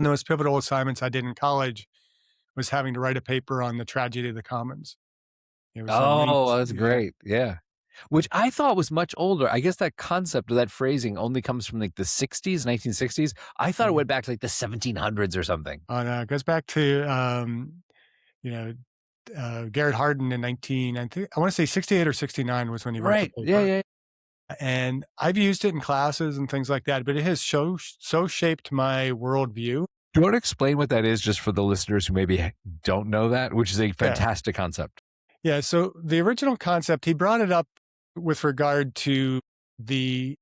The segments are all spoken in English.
One of the most pivotal assignments I did in college was having to write a paper on the tragedy of the commons. It was a late, Oh, that's yeah, great. Yeah. Which I thought was much older. I guess that concept or that phrasing only comes from like the 60s, 1960s. I thought it yeah. went back to like the 1700s or something. Oh, no, it goes back to, you know, Garrett Hardin in I want to say 68 or 69 was when he wrote the Right. Yeah, paper. yeah. And I've used it in classes and things like that, but it has so shaped my worldview. Do you want to explain what that is just for the listeners who maybe don't know that, which is a Yeah. fantastic concept? Yeah. So the original concept, he brought it up with regard to the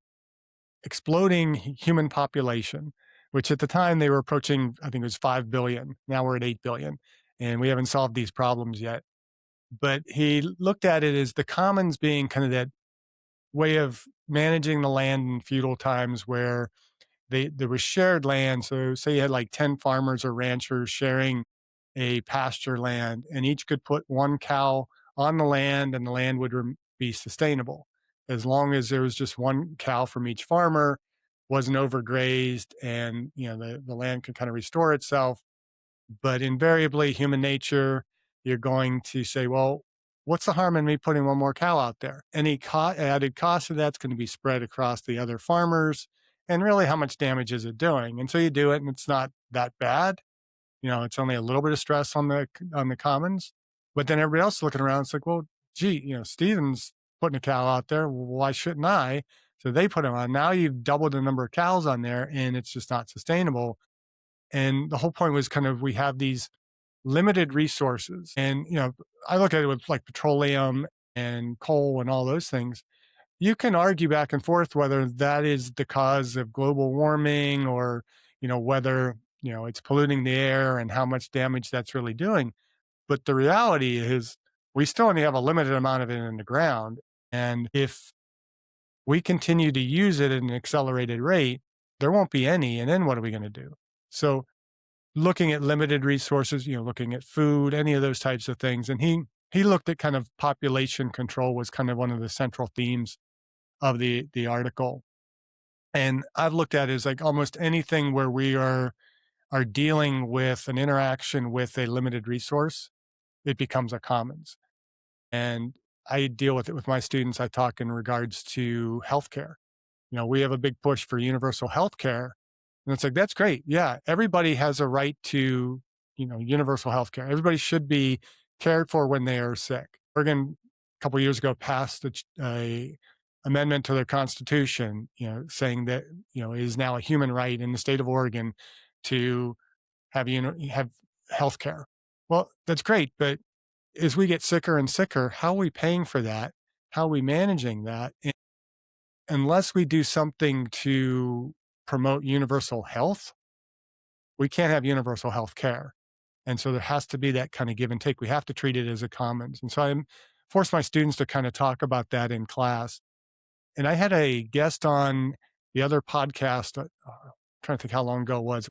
exploding human population, which at the time they were approaching, I think it was 5 billion. Now we're at 8 billion, and we haven't solved these problems yet. But he looked at it as the commons being kind of that way of managing the land in feudal times where there was shared land. So say you had like 10 farmers or ranchers sharing a pasture land, and each could put one cow on the land, and the land would be sustainable as long as there was just one cow from each farmer, wasn't overgrazed, and the land could kind of restore itself. But invariably, human nature, you're going to say, well, what's the harm in me putting one more cow out there? Any added cost of that's going to be spread across the other farmers. And really, how much damage is it doing? And so you do it, and it's not that bad. It's only a little bit of stress on the commons. But then everybody else looking around, it's like, well, gee, Steven's putting a cow out there. Well, why shouldn't I? So they put them on. Now you've doubled the number of cows on there, and it's just not sustainable. And the whole point was kind of we have these limited resources. And, I look at it with like petroleum and coal and all those things. You can argue back and forth whether that is the cause of global warming or, whether, it's polluting the air and how much damage that's really doing. But the reality is we still only have a limited amount of it in the ground. And if we continue to use it at an accelerated rate, there won't be any. And then what are we going to do? So looking at limited resources, looking at food, any of those types of things. And he looked at kind of population control was kind of one of the central themes of the article. And I've looked at it as like almost anything where we are dealing with an interaction with a limited resource, it becomes a commons. And I deal with it with my students. I talk in regards to healthcare. We have a big push for universal healthcare. And it's like, that's great. Yeah. Everybody has a right to, universal healthcare. Everybody should be cared for when they are sick. Oregon, a couple of years ago, passed a amendment to their constitution, saying that, it is now a human right in the state of Oregon to have healthcare. Well, that's great. But as we get sicker and sicker, how are we paying for that? How are we managing that? Unless we do something to promote universal health, we can't have universal health care. And so there has to be that kind of give and take. We have to treat it as a commons. And so I force my students to kind of talk about that in class. And I had a guest on the other podcast, trying to think how long ago it was.